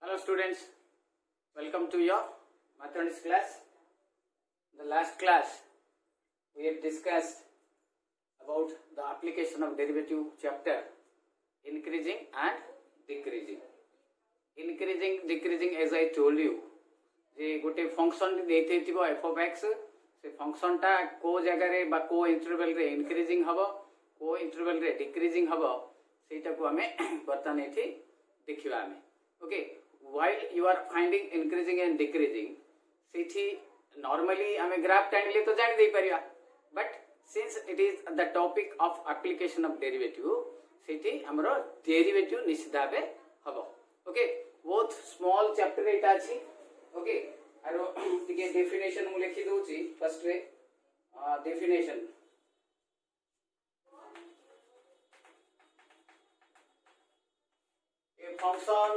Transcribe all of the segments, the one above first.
Hello students, welcome to your mathematics class. In the last class we have discussed about the application of derivative chapter, increasing and decreasing. Increasing, decreasing, as I told you, जे गोटे function देइथिबो f of x से function टा को जगह रे बा को interval रे increasing हबो को इंटरवल रे डिक्रीजिंग हबो सेटा को हमें बर्तन एठी देखिबा हमें. Okay, while you are finding increasing and decreasing Sethi normally हमें ग्राफ टाइमली तो जान दे परिया, but since it is the topic of application of derivative सेठी हमरो डेरिवेटिव निश्चित भाबे हबो. ओके, बहुत स्मॉल चैप्टर एटा अछि. ओके, आरो टिके डेफिनेशन मु लिखि दोछि. First ray definition a function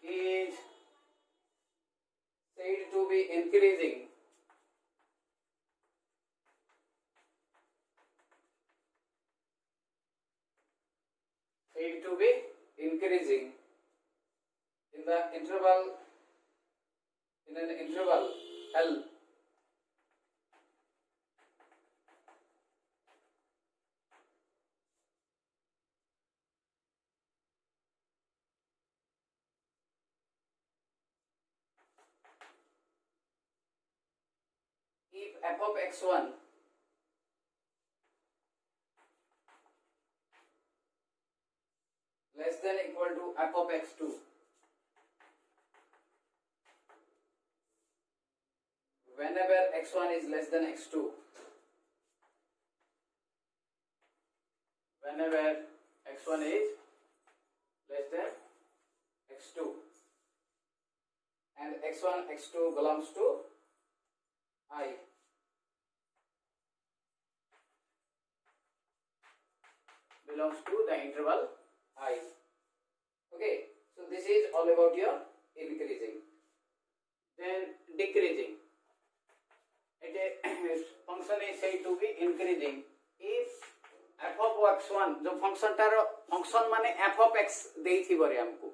is said to be increasing in the interval in an interval L if f of x1 less than equal to f of x2 whenever x1 is less than x2 whenever x1 is less than x2 and x1 x2 belongs to I belongs to the interval I. Okay, so this is all about your increasing. Then decreasing. A function is said to be increasing if f of x1 जो function माने f of x देइथिबो रे हमको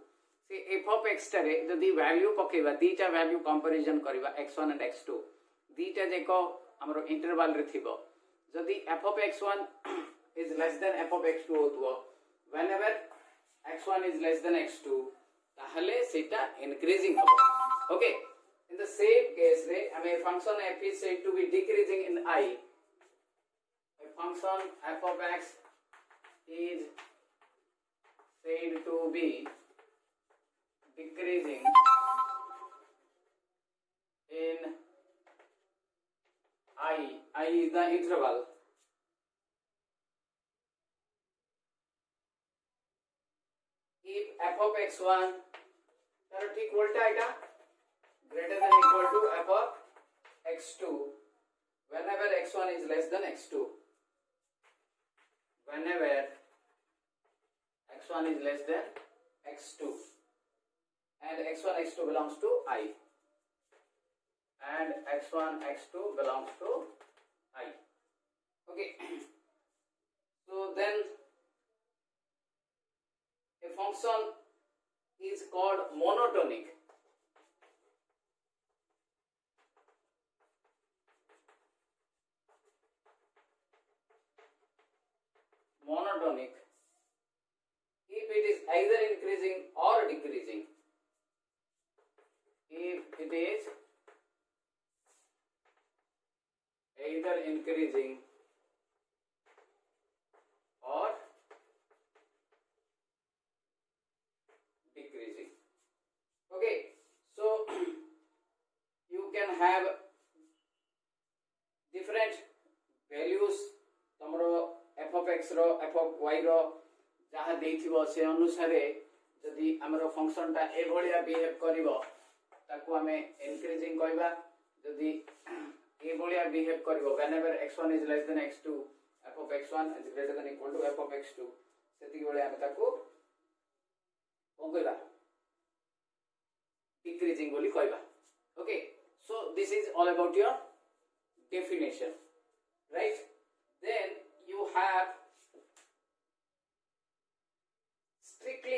से f of x टारे जदी value पकेबा दीटा value comparison करबा x1 and x2 दीटा जेको हमरो interval रे थिबो जदी f of x1 is less than f of x2 होतबो whenever x1 is less than x2 ताहले सेटा increasing हबो. Okay, in the same case रे हमें function f is said to be decreasing in I. A function f of x is said to be decreasing in I is the interval if f of x1 तार ठीक उल्टा iota greater than equal to f of x2 whenever x1 is less than x2 whenever x1 is less than x2 and x1 x2 belongs to I and x1 x2 belongs to I. Okay, so then a function is called monotonic. Monotonic if it is either increasing or decreasing. If it is either increasing or decreasing. Okay, so you can have different values तमरो f of x रो f of y रो जहा देथिबो से अनुसार जदी हमरो function टा ए भलिया बिहेव करिवो ताको हमें इंक्रीजिंग कहबा जदी ए भलिया behave करिवो whenever x1 is less than x2 f of x1 is greater than equal to f of x2 सेति भलिया हम ताको कोन कहबा decreasing बोली कहबा. Okay, so this is all about your definition, right? Then you have strictly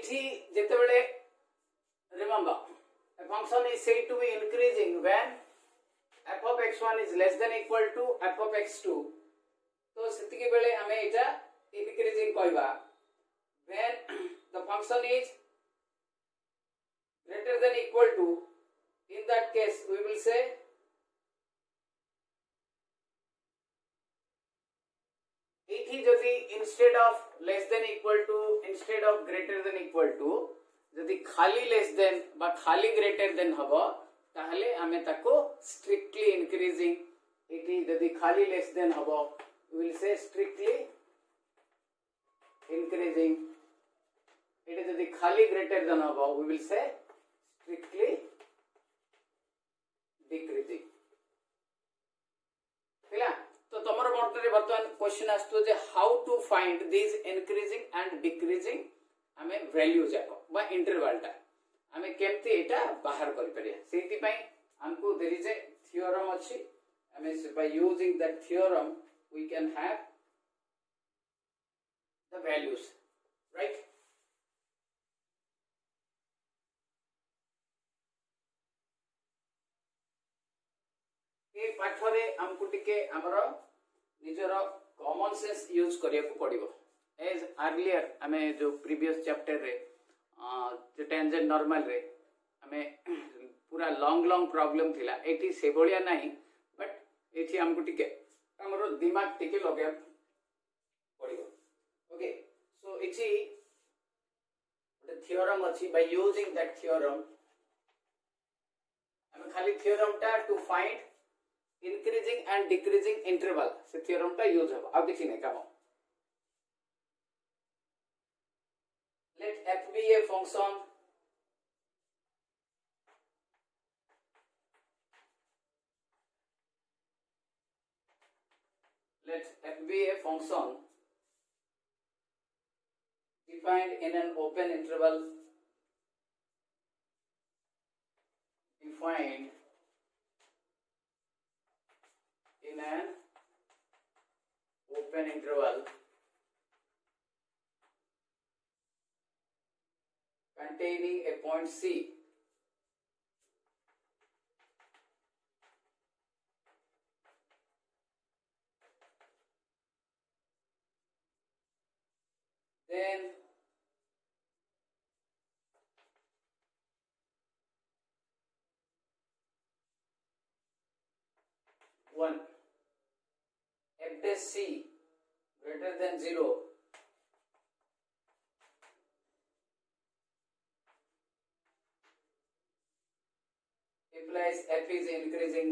एठी जेतेबेले remember a function is said to be increasing when f of x1 is less than equal to f of x2 तो सेतिके बेले हमें एटा increasing कहबा when the function is greater than equal to, in that case we will say एठी जदि instead of less than equal to instead of greater than equal to जदि खाली less then बा खाली ग्रेटर देन हबो ताहले हमें ताको स्ट्रिक्टली इंक्रीजिंग एटी जदि खाली लेस देन हबो we will say strictly increasing एटी जदि खाली ग्रेटर देन हबो we will say strictly decreasing हैला तो तमरो मोटरे वर्तमान क्वेश्चन आस्तो जे how to find this increasing and decreasing हमें वैल्यू जाको बा इंटरवल टा हमें केमती एटा बाहर करि परिया सेति पई हमको देयर इज ए थ्योरम अछि हमें by using that theorem we can have the values right ए पाठरे हमको टिके हमरो निजर कॉमन सेंस यूज करिया को पड़िबो एज अर्लियर हमें जो प्रीवियस चैप्टर रे जो टेंजेंट नॉर्मल रे हमें पूरा लॉन्ग प्रॉब्लम थिला एटी से भलिया नहीं बट एठी हमको टिके हमरो दिमाग टिके लगे पड़िबो ओके सो एठी द थ्योरम अछि बाय यूजिंग दैट थ्योरम हम खाली थ्योरम टा to find increasing and decreasing interval से थ्योरम टा यूज हो अब देखिने काम let f be a function defined in an open interval containing a point C then one f dash C greater than 0 implies f is increasing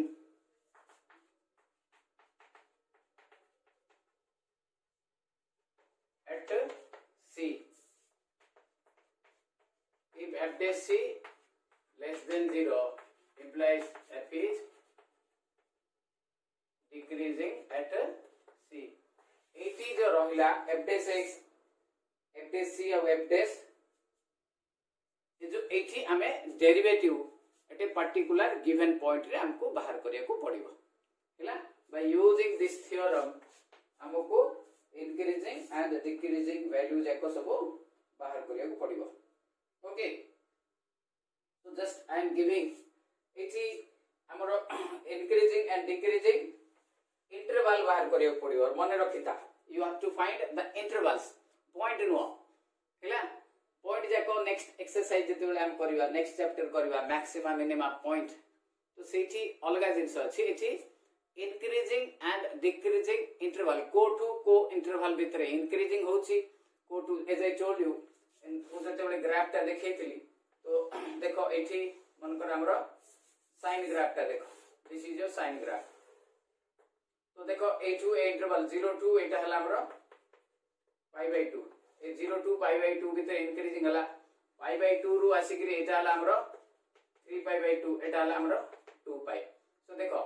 at C. If f dash C less than 0 implies f is decreasing at C. It is जो रहिला f dash x f dash C और f dash ये जो एठी हमें derivative at a particular given point रे हमको बाहर करिया को पड़िबो हैला बाय यूजिंग दिस थ्योरम हमको इंक्रीजिंग एंड डिक्रीजिंग वैल्यू जाको सब बाहर करिया को पड़िबो okay so just I am giving एठी हमरो इंक्रीजिंग एंड डिक्रीजिंग इंटरवल बाहर करिया को पड़िबो मने रखिता you have to find the intervals point नो हैला पॉइंट जाको नेक्स्ट एक्सरसाइज जते बेले हम करबा नेक्स्ट चैप्टर करबा मैक्सिमा मिनिमा पॉइंट तो सेठी अलगा जिंस अछि एठी इंक्रीजिंग एंड डिक्रीजिंग इंटरवल को टू को इंटरवल भितरे इंक्रीजिंग होची को टू एज आई टोल्ड यू उ जते बेले ग्राफ ता देखैतिली तो देखो एठी मन कर हमरो साइन ग्राफ ता देखो this is your sine graph तो देखो a2 ए इंटरवल 0 2 एटा हला हमरो π/2 ए 0 2 π/2 भितर इंक्रीजिंग हला π/2 रु आसीकरी एटा हला हमरो 3π/2 एटा हला हमरो 2π सो देखो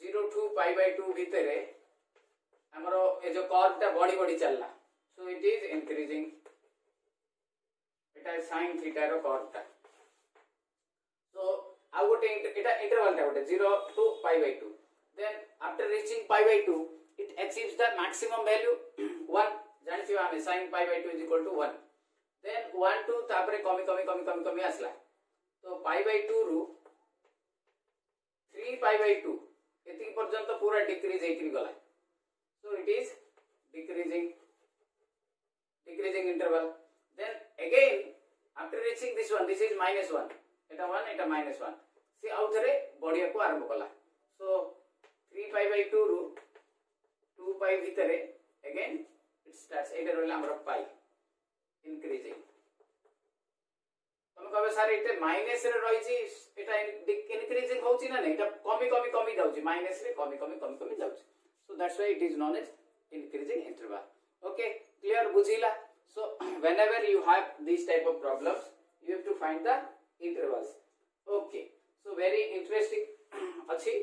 0 2 π/2 भितरे हमरो ए जो कर्व ता बड़ी बड़ी चलला so it is increasing Etah sin theta rho curve ता सो आ गोटे एटा इंटरवल ता गोटे 0 to π/2 then after reaching π/2 it achieves the maximum value 1 जानिथिबा हमें sin π/2 is equal to 1 then 1 2 तापरे कमी कमी कमी कमी कमी आसला तो पाई बाय 2 रु 3 पाई बाय 2 एति पर्यंत पूरा डिक्रीज हेकरी गला so it is decreasing interval. Then again after reaching this one, this is -1, eta 1 eta -1 से आउ थरे बढ़िया को आरंभ कला सो 3 पाई बाय 2 रु 2 पाई भितरे again it starts एटा रहला हमर पाई increasing तुम कहबे सर एते माइनस रे रही छी एटा increasing होची ना नै एटा कमी कमी कमी जाउची माइनस रे कमी कमी कमी कमी जाउची so that's why it is known as increasing interval. Okay, clear bujila? So whenever you have these type of problems you have to find the intervals. Okay, so very interesting अछि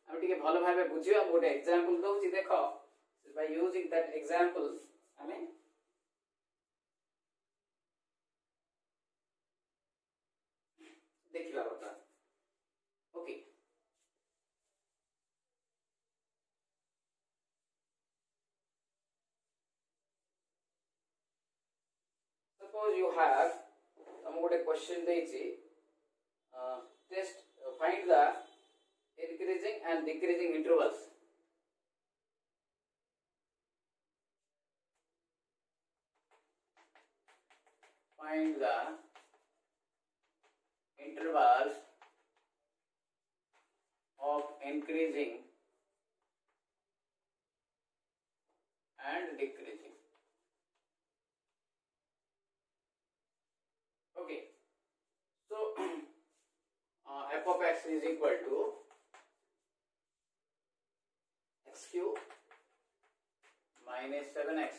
हम टिके भलो भाबे बुझियो हम गोटे एग्जांपल दउची देखो by using that example हमें देखिबा बता. Okay, suppose you have हम गोटे क्वेश्चन देछि test find the increasing and decreasing intervals. Find the intervals of increasing and decreasing. Okay, so f of x is equal to x cube minus 7x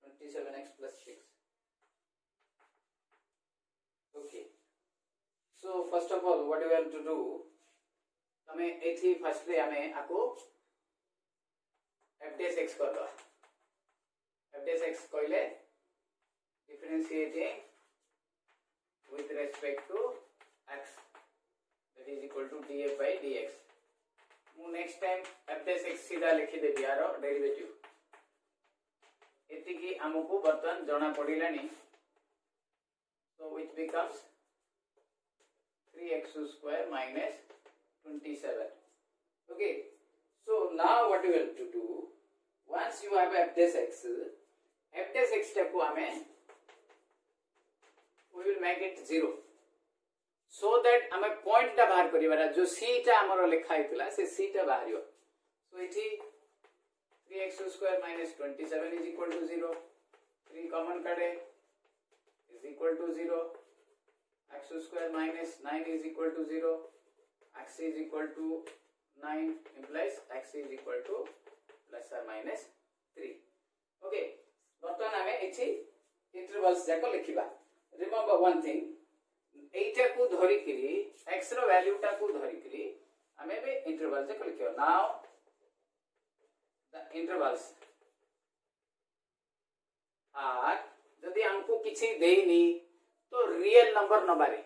27x plus 6. Okay, so first of all what you have to do हमें एथी firstly हमें आको f dash x कर दो. f dash x कहले differentiating with respect to x that is equal to df by dx. मु next time f dash x सीधा लिखि देबी यार डेरिवेटिव एति की हमको बर्तन जणा पडिलानी so which becomes 3x square minus 27. Okay, so now what you have to do once you have f dash x step को हमें we will make it 0 so that हमें पॉइंट टा बाहर करिवारा जो c टा हमरो लिखा हितला से c टा बाहरियो so इठी 3x square minus 27 is equal to 0 3 common काढे is equal to 0 x square minus 9 is equal to 0 x is equal to 9 implies x is equal to plus or minus 3. Okay, बर्तन हमें इठी intervals जाको लिखिबा. Remember one thing, एटा को धरि करी x रो value टा को धरि करी हमें भी इंटरवल जाको लिखियो. Now the intervals are जदि हमको किछि देइनी तो रियल नंबर नबारे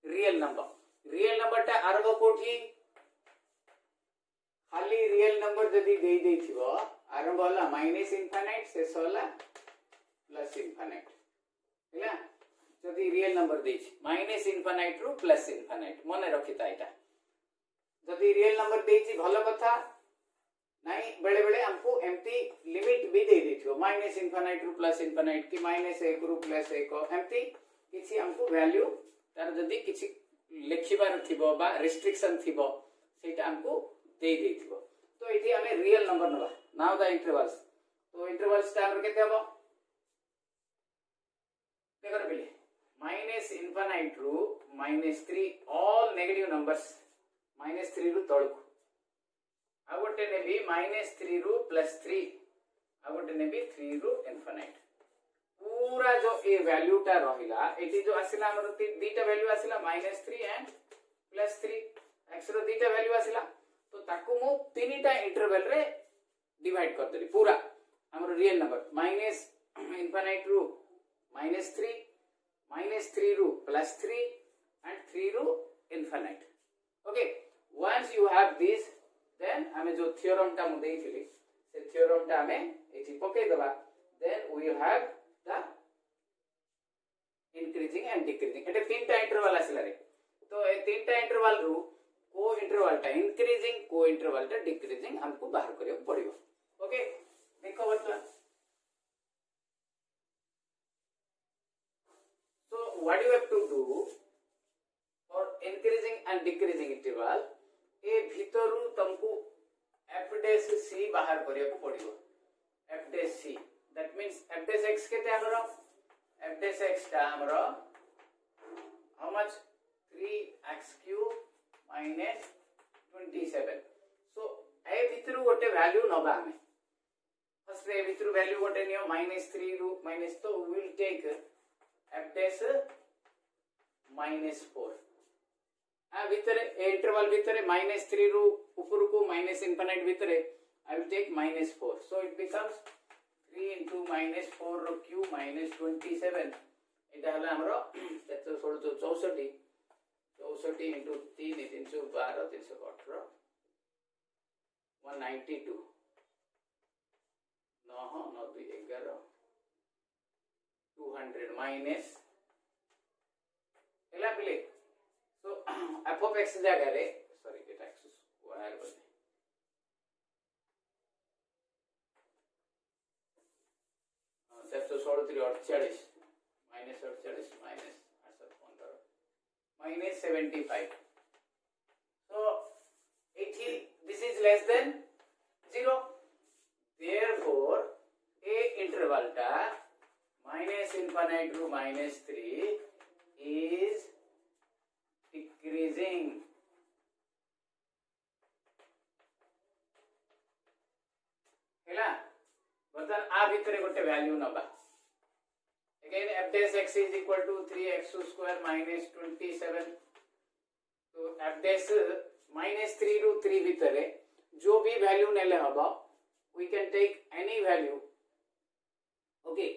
रियल नंबर टा आरंभ कोठी खाली रियल नंबर जदि देई देथिबो आरंभ होला माइनस इनफिनिट शेष होला प्लस इनफिनिट हैला. जदि रियल नंबर देछि माइनस इनफिनिट रु प्लस इनफिनिट मने रखिता एटा. जदि रियल नंबर देछि भलो कथा नहीं बेले बेले हमको एम्प्टी लिमिट भी दे देथिबो माइनस इनफिनिट रु प्लस इनफिनिट कि माइनस 1 रु प्लस 1 एम्प्टी किछि हमको वैल्यू तार जदि किछि लिखिबार थिबो बा रिस्ट्रिक्शन थिबो सेटा हमको दे देथिबो. तो इथि हमें रियल नंबर नबा. Now the intervals. तो इंटरवल्स टा हमर केते हबो देखर बेले माइनस इनफिनिट रु -3 ऑल नेगेटिव नंबर्स -3 रु तळको आ गोटे नेबी -3 रु +3 आ गोटे नेबी 3 रु इनफिनिट पूरा जो ए वैल्यू टा रहिला एटी जो आसिला हमर दीटा वैल्यू आसिला -3 एंड +3 x रो दीटा वैल्यू आसिला तो ताकू मु तीनटा इंटरवल रे डिवाइड कर देली पूरा हमर रियल नंबर माइनस इनफिनिट रु -3 रु +3 एंड 3 रु infinite. Okay, once you have this then हमें जो थ्योरम टा मु देइथिली से थ्योरम टा हमें एठी पके दबा. Then we have the increasing and decreasing एटा तीनटा इंटरवल आसला रे तो ए तीनटा इंटरवल रु को इंटरवल टा इंक्रीजिंग को इंटरवल टा डिक्रीजिंग हमको बाहर करियो पड़ियो ओके देखो बतला so what you have to do for increasing and decreasing interval ए भीतरु तुमको f dash c बाहर करियो पड़ियो f dash c that means f dash x केते हमरो f dash x टा हमरो how much 3x cube minus 27 so ए भीतरु गोटे value नबा हमें फर्स्ट ए भीतरु वैल्यू गोटे नियो -3 रु माइनस तो we will take f dash -4 आ भीतर इंटरवल भीतर -3 रु ऊपर को माइनस इंफिनिट भीतर I will take -4 so it becomes 3 into -4 row cube -27 एटा हला हमरो 16 64 into 3 312 318 192 9 9 2 11 200 minus एला पिले so f of x जगह रे सॉरी एटा x स्क्वायर बने तो 16 minus 48 minus 15 minus 75 so 80 this is less than 0 therefore a interval ta minus infinite to -3 is decreasing हैला बर्तन आ भीतर गोटे वैल्यू नबा again f dash x is equal to 3x square minus 27 तो f dash -3 ru 3 भीतर जो भी value नेले हबा we can take any value okay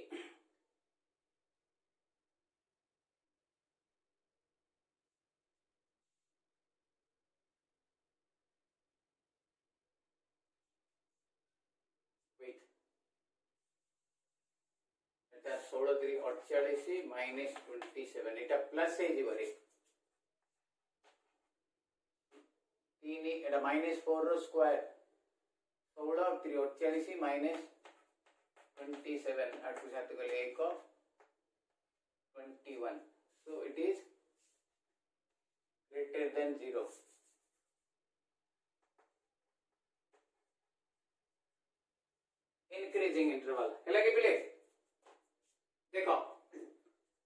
wait Etah 16 3 48 minus 27 Etah plus है जीवरे 3 एटा -4 रो स्क्वायर 16 3 48 minus 27 आठ को साथ गले 1 21 so it is greater than 0 increasing interval हैला के पिले देखो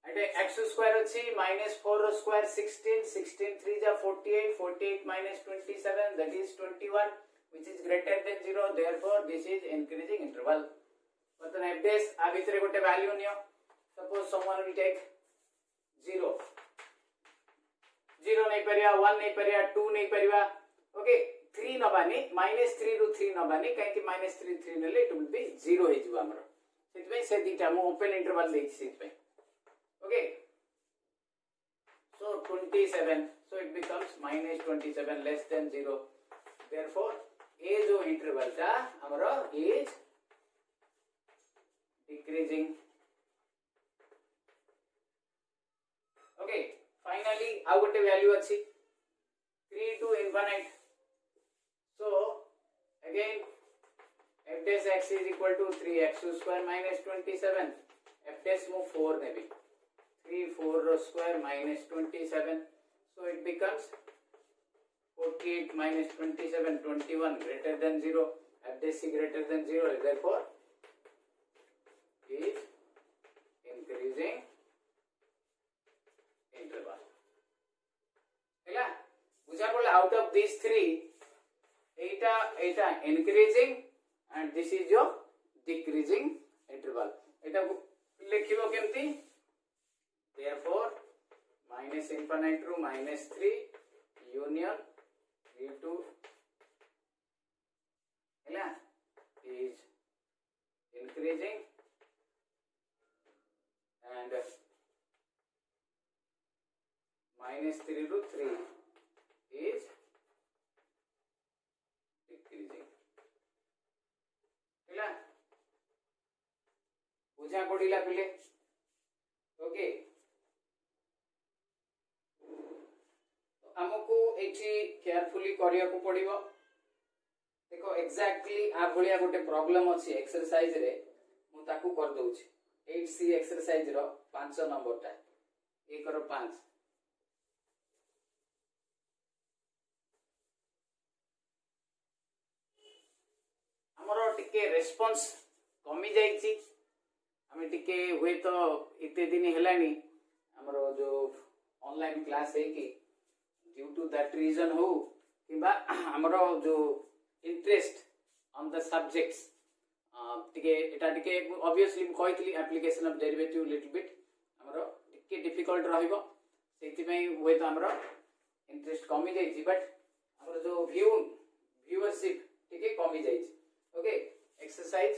एटे x स्क्वायर अछि -4 रो स्क्वायर 16 16 3 जा 48 48 -27 that is 21 which is greater than 0 therefore this is increasing interval but then f dash आ भीतर गोटे value neo suppose someone will take 0 0 नहीं परिया 1 नहीं परिया 2 नहीं परिया ओके 3 नबानी -3 रु 3 नबानी काहे कि -3 3 नेले it will be 0 हे जिवा हमर सेतबे से दीटा मो ओपन इंटरवल देछि सेतबे okay so 27 so it becomes -27 less than 0 therefore a जो इंटरवल ता हमरो is decreasing okay finally आउ गोटे वैल्यू अछि 3 to infinite so again f dash x is equal to 3x square minus 27 f dash move 4 maybe 3 4 row square minus 27 so it becomes 48 minus 27 21 greater than 0 f dash c greater than 0 therefore is increasing interval हैला बुझा बोले out of these three Etah increasing and this is your decreasing interval एटा लिखिबो केमती therefore minus infinite to -3 union 3 to हैला is increasing and -3 to 3 is decreasing हैला बुझा पड़िला पिले okay ये carefully करिया को पड़िबो। देखो एग्जैक्टली आ भलिया गोटे प्रॉब्लम अछि एक्सरसाइज रे मु ताकू कर दउछि 8C एक्सरसाइज रो 5 नंबर टा 1 रो 5 हमरो टिके रेस्पॉन्स कमी जाईछि। हमें टिके हुए तो इते दिन हेलानी हमरो जो ऑनलाइन क्लास है कि ड्यू टू दैट रीजन हो किबा हमरो जो इंटरेस्ट ऑन द सब्जेक्ट्स टिके एटा टिके ऑब्वियसली कहितली application of derivative little bit हमरो टिके डिफिकल्ट रहइबो सेति पई हुए तो हमरो इंटरेस्ट कमी जाईछि बट हमरो जो व्यूअरशिप टिके कमी जाईछि। Okay exercise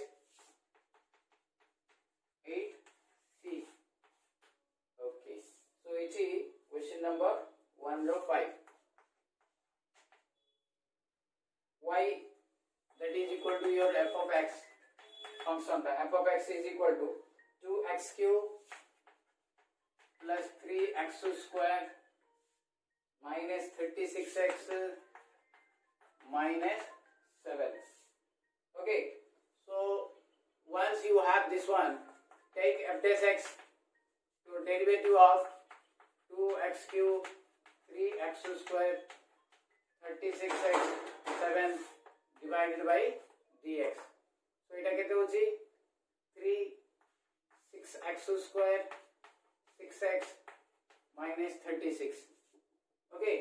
8C okay so it is question number 105 y that is equal to your f of x function f of x is equal to 2x cube plus 3x square minus 36x minus 7. Okay, so once you have this one, take f dash x to derivative of 2x cube 3x square 36x 7 divided by dx. So it केते होची 3 6x square 6x minus 36. Okay,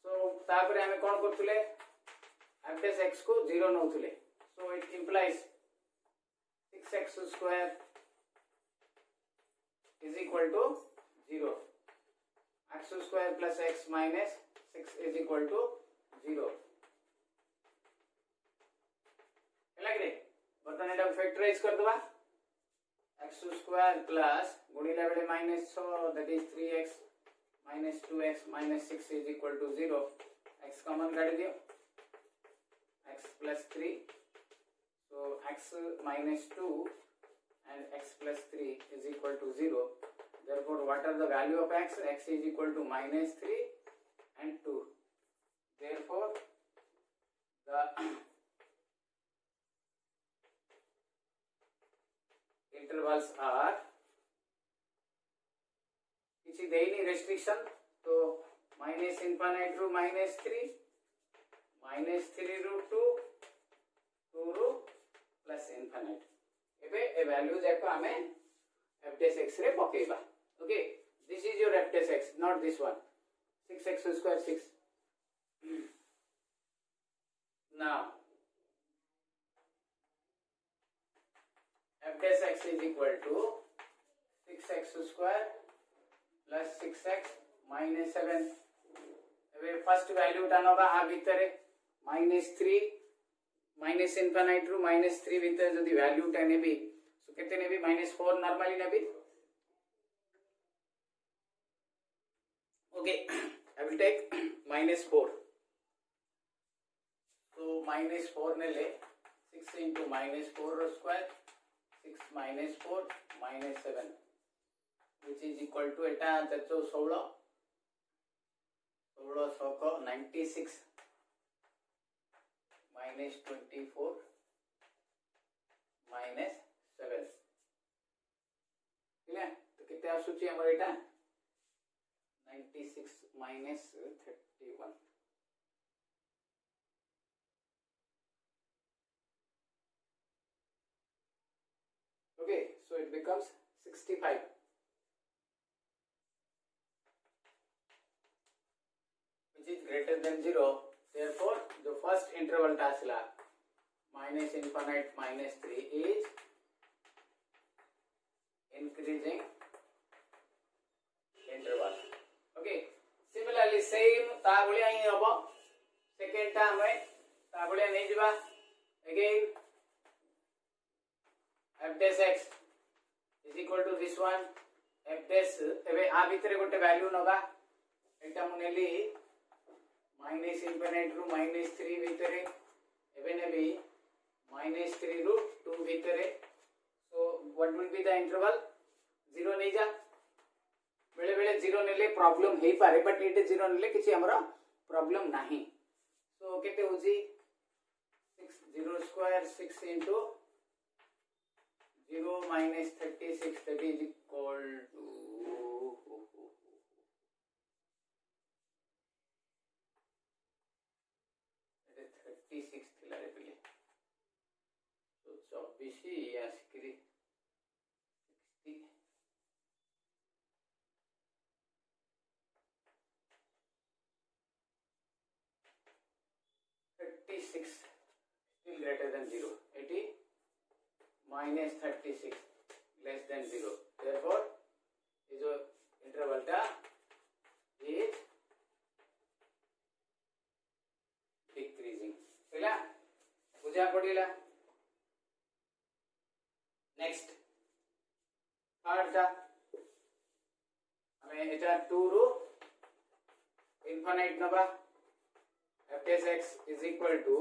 so तापरे हमें कोन करथुले f dash x को 0 नउथुले. So it implies 6x square is equal to 0. X square plus x minus 6 is equal to 0. लगे बर्तन एटा factorise कर दबा x square plus गुणिला बेले minus 6 that is 3x minus 2x minus 6 is equal to 0. x common काट दियो x plus 3 so x minus 2 and x plus 3 is equal to 0. Therefore what are the value of x? X is equal to minus 3 and 2. Therefore the intervals are किसी देनी restriction तो minus infinite ru minus 3 minus 3 ru 2 2 ru plus infinite एबे ए value जाको हमें f dash x रे पकेबा. Okay, this is your f dash x, not this one 6x square 6. Now f dash x is equal to 6x square plus 6x minus 7. एबे first value टा नबा आ भितरे -3 minus infinite रु -3 भितर जदी value टा नेबी सो केते नेबी -4 नॉर्मली नेबी. Okay I will take -4 so -4 नेले 6 into -4 square 6 minus 4 minus 7 which is equal to eta 16 16 96 minus 24 minus 7 ठीक है. तो कितने आसुची हमर एटा 96 minus 31. Okay, so it becomes 65. Which is greater than 0. Therefore, the first interval tasla minus infinite minus 3 is increasing interval. Okay. Similarly, same ता भलिया ही हबो. Second ता हमें ता भलिया नहीं जिबा. Again f dash x is equal to this one f dash एबे आ भितरे गोटे वैल्यू नबा एटा मु नेली माइनस इनफिनिट रु -3 भितरे एबे नेबी -3 रु 2 भितरे. So what will be the interval 0 नै जा बेले बेले 0 नेले प्रॉब्लम हेई पारे बट एटे 0 नेले किछि हमरा प्रॉब्लम नाही सो केते होजी 6 0 square 6 into 0 minus 36 that is equal to 36 थिला रे पिले तो 24 ही आसिकरी 60 36 still greater than 0 80 minus 36 less than 0 therefore is a interval ta is decreasing पहला बुझा पड़िला नेक्स्ट थर्ड टा हमें एटा 2 रो इनफिनिट नबा f dash x is equal to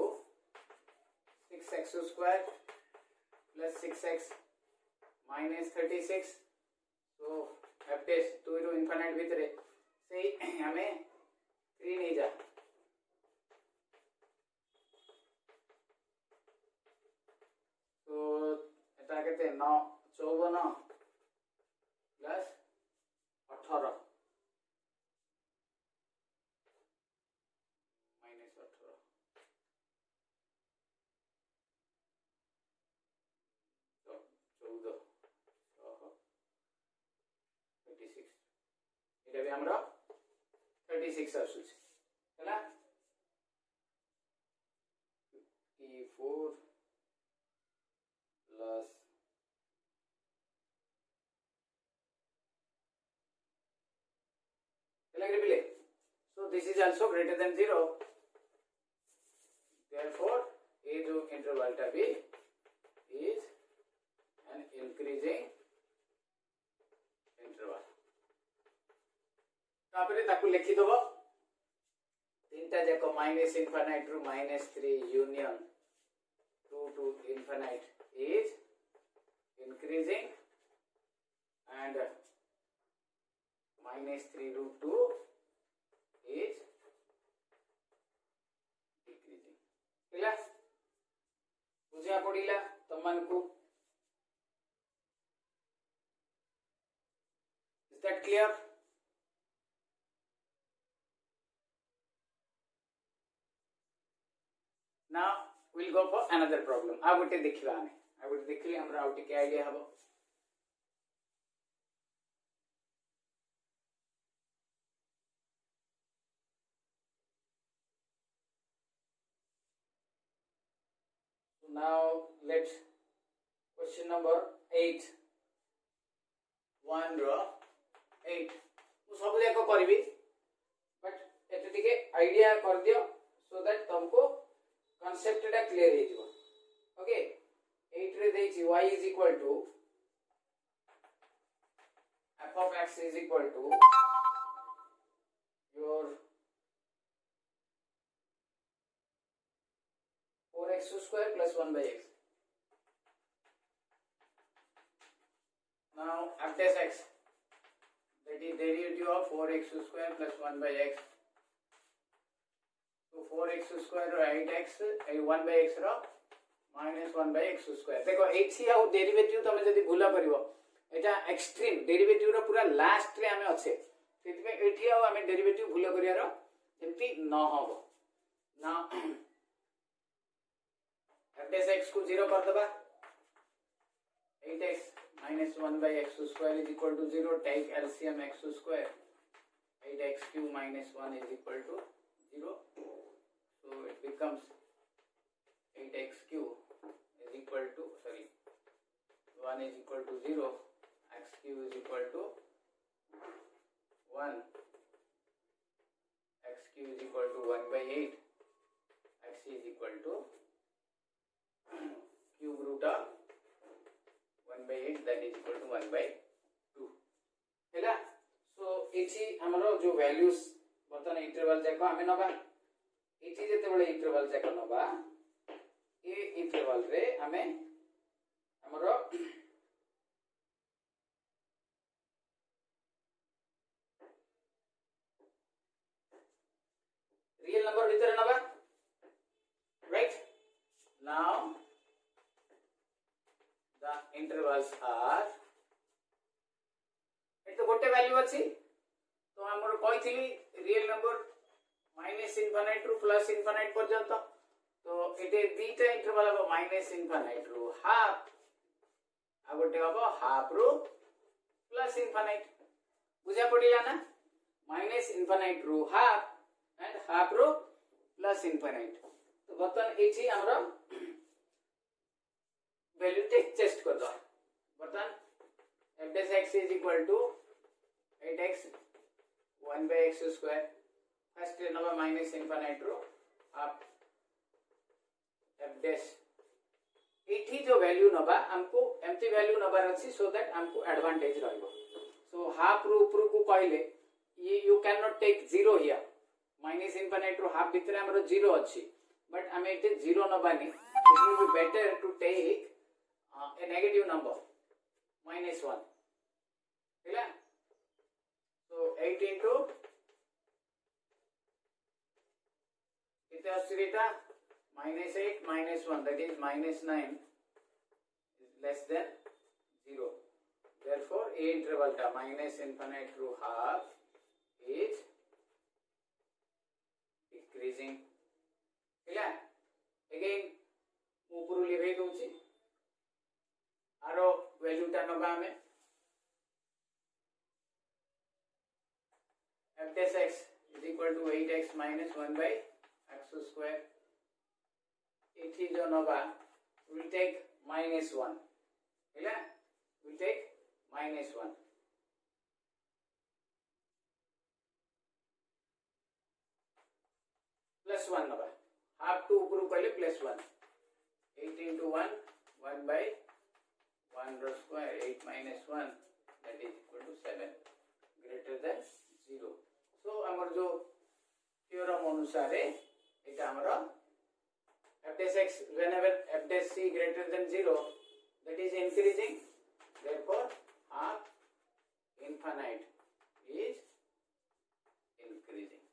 6x square plus 6x minus 36 so f dash 2 row infinite भितरे से हमें 3 नहीं जा तो एटा केते 9 54 प्लस 18 माइनस 18 तो 14 36 एटा भी हमरा 36 आसुछ हला 54 plus so this is also greater than 0 therefore a जो interval टा भी is an increasing interval तापरे ताकू लिखि दबो तीनटा जाको माइनस इनफिनिट रू -3 union 2 to infinite is increasing and -3 root 2 is decreasing ହେଲା बुझा पड़िला तमन को is that clear now we'll go for another problem आ गोटे देखिबा आमे आ गोटे देखिले हमरा आउट के आईडिया हबो now let's question number 8 1 रो 8 मु सब जाको करबी बट एते टिके आईडिया कर दियो सो दैट तुमको concept टा क्लियर हे जिवो ओके 8 रे देछि y is equal to f of x is equal to your 4x square plus 1 by x now f dash x that is derivative of 4x square plus 1 by x तो 4x square row 8x 1 by x row -1 by x square देखो एठी आ derivative तमे जदी भूला करिवो एटा extreme derivative रो पूरा last रे हमें अच्छे सेति में एठी आ हमें डेरिवेटिव भूला करिया रो जेंति न होबो ना f dash x को 0 कर दबा 8x -1 by x square is equal to 0 take LCM x square 8x cube minus 1 is equal to 0 so it becomes 8x cube is equal to 1 is equal to 0 x cube is equal to 1 x cube is equal to 1 by 8 x is equal to cube root of 1 by 8 that is equal to 1 by 2 हैला so एठी हमरो जो values बर्तन interval जाको हमें नबा एठी जेते बळे इंटरवल जाको नबा ए इंटरवल रे हमें हमरो नंबर भितर नबा right now the intervals are एतो गोटे वैल्यू अछि तो हमर कहिथिली रियल नंबर माइनस इनफिनाइट रु प्लस इनफिनाइट पर्यंत तो एते दीटा इंटरवल हो माइनस इनफिनाइट रु हाफ आ गोटे हो हाफ रु प्लस इनफिनाइट बुझा पड़िला ना माइनस इनफिनाइट रु हाफ एंड हाफ रु प्लस इनफिनाइट तो बर्तन एठी हमरो वैल्यू टेस्ट कर दो बर्तन f dash x is equal to 8x 1 by x square first number minus infinite रो आप f dash एठी जो वैल्यू नबा हमको एम्प्टी वैल्यू नबार अछि सो दैट हमको एडवांटेज रहइबो सो हाफ रो ऊपर को कहले ये you can not take zero here minus infinite रो हाफ भीतर हमरो जीरो अछि बट हमें एते जीरो नबानी it will be better to take a negative number minus 1 clear so 8 into ita minus 8 minus 1 that is minus 9 is less than 0 therefore a interval ta minus infinite to half is decreasing clear again ऊपर लिखे दोची आरो value टा नबा हमें f dash x is equal to 8x minus 1 by x square इठी जो नबा will take minus 1 हैला will take minus 1 plus 1 नबा half to ऊपर कहले plus 1 8 into 1 1 by 1 root square 8 minus 1 that is equal to 7 greater than 0 so amar jo theorem anusare eta amara f dash x whenever f dash c greater than 0 that is increasing therefore half infinite is increasing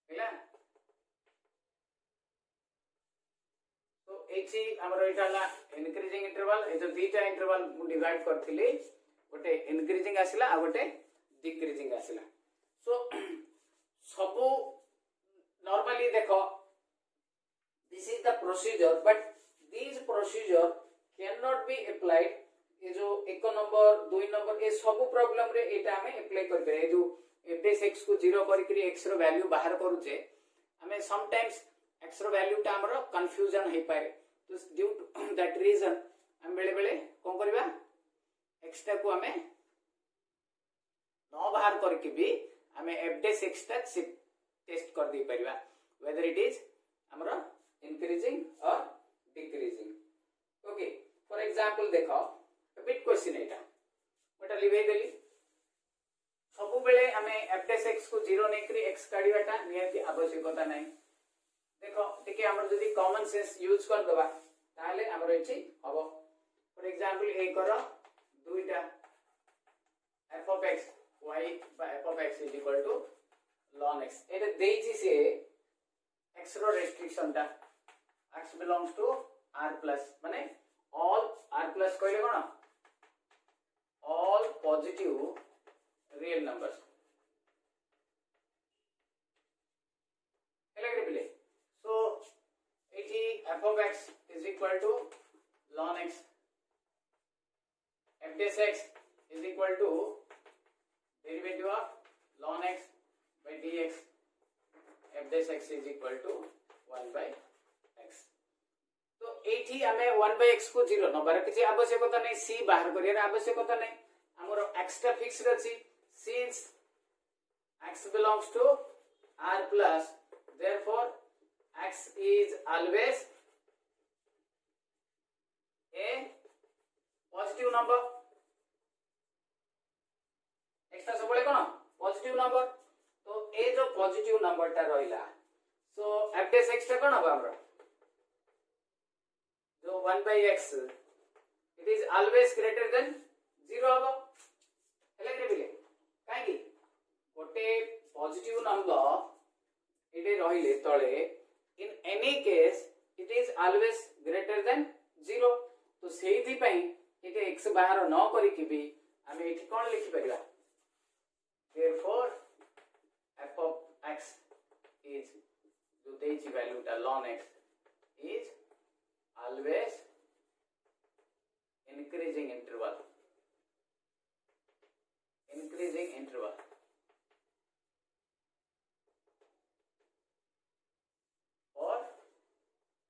clear एठी हमर Itala increasing interval ए जो दीटा interval मु divide करथिली गोटे increasing आसिला आ गोटे decreasing आसिला सो सबु normally देखो this is the procedure but this procedure can not be applied ए जो एक नंबर दुई नंबर ए सबु प्रॉब्लम रे एटा हमें अप्लाई कर दे ए जो f dash x को 0 करी x रो वैल्यू बाहर करूचे हमें सम टाइम्स x रो वैल्यू टा हमरो कंफ्यूजन हे पारे तो ड्यू टू दैट रीजन हम बेले बेले कोन करबा x टा को हमें न बाहर करके भी हमें f dash x टा टेस्ट कर दी परिबा वेदर इट इज हमरो इंक्रीजिंग और डिक्रीजिंग ओके फॉर एग्जांपल देखो a bit क्वेश्चन एटा बटा लिवे देली सब बेले हमें f dash x को 0 नै करी x काढीबाटा नियति आवश्यकता नै देखो टिके हमर जदी कॉमन सेंस यूज कर दबा ताले हमर एठी हबो फॉर एग्जांपल ए करो दुईटा f of x y by f of x is equal to ln x एटा देइछि से x रो रेस्ट्रिक्शन ता x belongs to r plus माने all r plus कहले कोन all positive real numbers so f of x is equal to ln x f dash x is equal to derivative of ln x by dx f dash x is equal to 1 by x तो एठी हमें 1 by x को 0 number किछि आवश्यकता नै c बाहर career आवश्यकता नै हमरो x टा फिक्स्ड अछि since x belongs to r plus therefore x is always a positive number x टा सबले कोन पॉजिटिव नंबर तो ए जो पॉजिटिव नंबर टा रहिला सो f dash x टा कोन हबा हमरा जो 1 by x it is always greater than 0 हबो हेले रे बिले काहे की गोटे पॉजिटिव नंबर इटे रहिले तळे in any case it is always greater than 0 तो सेही पई इटे x बाहर न करी कि भी हमें इठी कोन लिखि परिबा therefore f of x is जो देछि वैल्यू ता ln x is always increasing interval or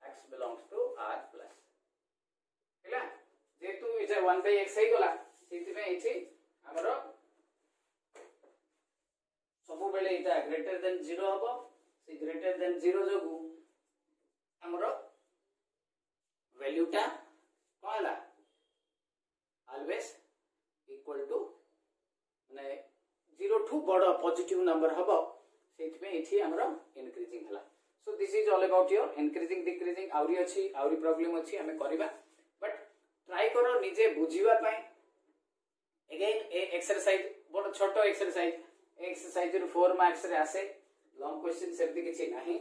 x belongs to r plus हैला जेतु इसे 1/x हे गला सेति में इछि हमरो सब बेले इटा ग्रेटर देन 0 हबो से ग्रेटर देन 0 जोगु हमरो वैल्यू टा कोला ऑलवेज इक्वल टू माने 0 टू बड़ पॉजिटिव नंबर हबो सेति में इछि हमरो इंक्रीजिंग हला so this is all about your increasing decreasing आउरी अछि आउरी प्रॉब्लम अछि हमें करबा बट ट्राई करो निजे बुझिबा पई अगेन ए एक्सरसाइज बड़ छोटो एक्सरसाइज रो 4 मार्क्स रे आसे लॉन्ग क्वेश्चन सेति किछि नाही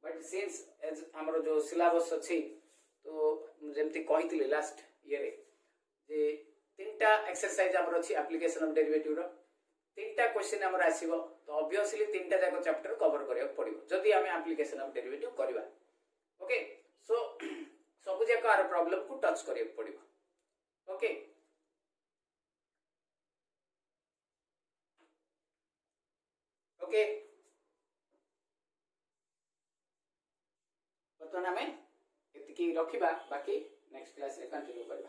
बट सिंस एज हमरो जो सिलेबस अछि तो जेमति कहितले लास्ट ईयर रे जे तीनटा एक्सरसाइज हमरो अछि एप्लीकेशन ऑफ डेरिवेटिव रो तीनटा क्वेश्चन हमरो आसीबो तो ऑब्वियसली तीनटा जाको चैप्टर कवर करिया पड़िबो जदी हमें एप्लीकेशन ऑफ डेरिवेटिव करबा ओके सो सब जाको आर प्रॉब्लम को टच करिया पड़िबो ओके ओके बतन हमें एतिकी रखिबा बाकी नेक्स्ट क्लास रे कंटिन्यू कर